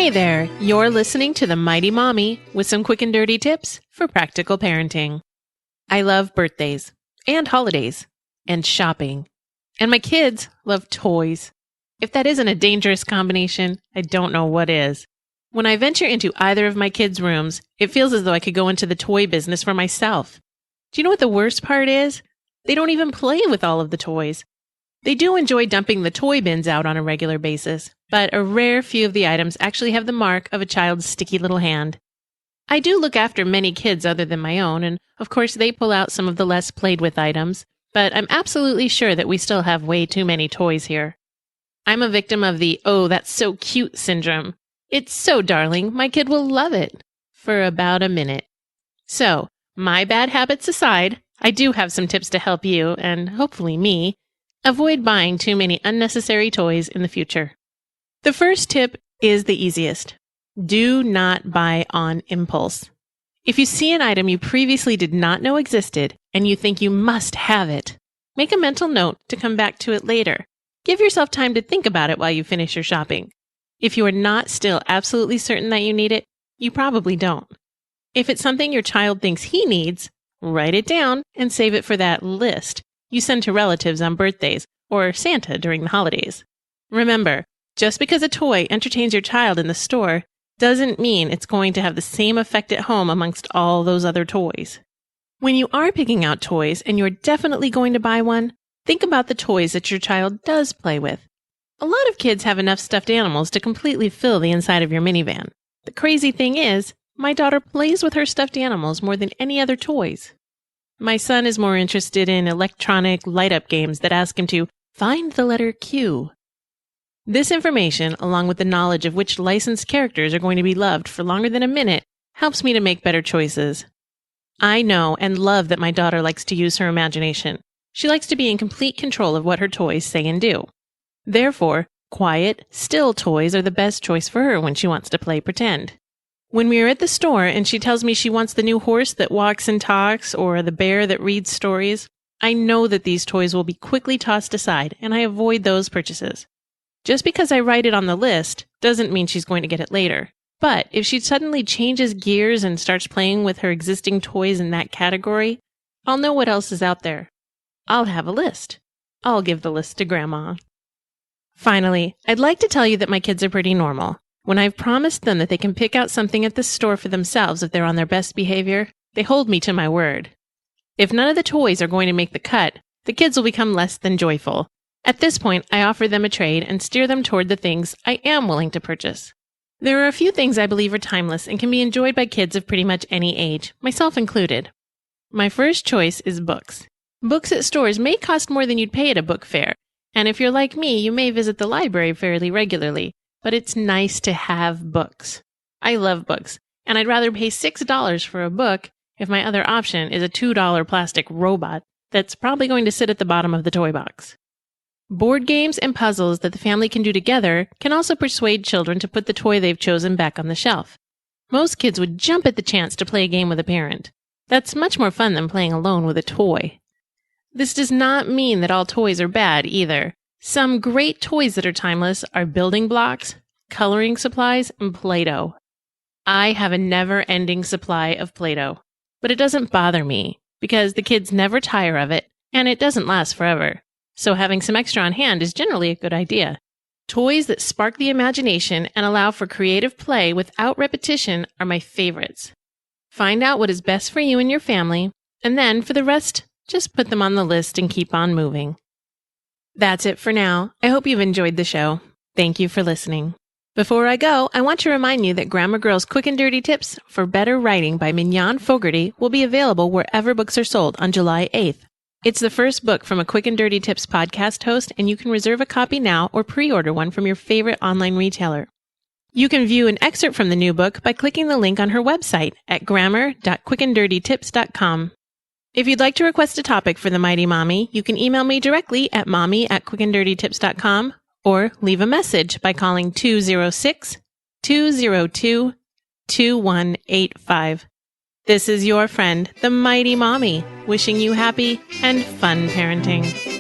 Hey there, you're listening to The Mighty Mommy with some quick and dirty tips for practical parenting. I love birthdays and holidays and shopping, and my kids love toys. If that isn't a dangerous combination, I don't know what is. When I venture into either of my kids' rooms, it feels as though I could go into the toy business for myself. Do you know what the worst part is? They don't even play with all of the toys. They do enjoy dumping the toy bins out on a regular basis, but a rare few of the items actually have the mark of a child's sticky little hand. I do look after many kids other than my own, and of course they pull out some of the less played with items, but I'm absolutely sure that we still have way too many toys here. I'm a victim of the, "oh, that's so cute" syndrome. It's so darling, my kid will love it, for about a minute. So, my bad habits aside, I do have some tips to help you, and hopefully me, avoid buying too many unnecessary toys in the future. The first tip is the easiest. Do not buy on impulse. If you see an item you previously did not know existed and you think you must have it, make a mental note to come back to it later. Give yourself time to think about it while you finish your shopping. If you are not still absolutely certain that you need it, you probably don't. If it's something your child thinks he needs, write it down and save it for that list you send to relatives on birthdays or Santa during the holidays. Remember, just because a toy entertains your child in the store doesn't mean it's going to have the same effect at home amongst all those other toys. When you are picking out toys and you're definitely going to buy one, think about the toys that your child does play with. A lot of kids have enough stuffed animals to completely fill the inside of your minivan. The crazy thing is, my daughter plays with her stuffed animals more than any other toys. My son is more interested in electronic light-up games that ask him to find the letter Q. This information, along with the knowledge of which licensed characters are going to be loved for longer than a minute, helps me to make better choices. I know and love that my daughter likes to use her imagination. She likes to be in complete control of what her toys say and do. Therefore, quiet, still toys are the best choice for her when she wants to play pretend. When we are at the store and she tells me she wants the new horse that walks and talks or the bear that reads stories, I know that these toys will be quickly tossed aside and I avoid those purchases. Just because I write it on the list doesn't mean she's going to get it later. But if she suddenly changes gears and starts playing with her existing toys in that category, I'll know what else is out there. I'll have a list. I'll give the list to Grandma. Finally, I'd like to tell you that my kids are pretty normal. When I've promised them that they can pick out something at the store for themselves if they're on their best behavior, they hold me to my word. If none of the toys are going to make the cut, the kids will become less than joyful. At this point, I offer them a trade and steer them toward the things I am willing to purchase. There are a few things I believe are timeless and can be enjoyed by kids of pretty much any age, myself included. My first choice is books. Books at stores may cost more than you'd pay at a book fair, and if you're like me, you may visit the library fairly regularly. But it's nice to have books. I love books, and I'd rather pay $6 for a book if my other option is a $2 plastic robot that's probably going to sit at the bottom of the toy box. Board games and puzzles that the family can do together can also persuade children to put the toy they've chosen back on the shelf. Most kids would jump at the chance to play a game with a parent. That's much more fun than playing alone with a toy. This does not mean that all toys are bad either. Some great toys that are timeless are building blocks, coloring supplies, and Play-Doh. I have a never-ending supply of Play-Doh, but it doesn't bother me because the kids never tire of it and it doesn't last forever. So having some extra on hand is generally a good idea. Toys that spark the imagination and allow for creative play without repetition are my favorites. Find out what is best for you and your family, and then for the rest, just put them on the list and keep on moving. That's it for now. I hope you've enjoyed the show. Thank you for listening. Before I go, I want to remind you that Grammar Girl's Quick and Dirty Tips for Better Writing by Mignon Fogarty will be available wherever books are sold on July 8th. It's the first book from a Quick and Dirty Tips podcast host, and you can reserve a copy now or pre-order one from your favorite online retailer. You can view an excerpt from the new book by clicking the link on her website at grammar.quickanddirtytips.com. If you'd like to request a topic for the Mighty Mommy, you can email me directly at mommy@quickanddirtytips.com or leave a message by calling 206-202-2185. This is your friend, the Mighty Mommy, wishing you happy and fun parenting.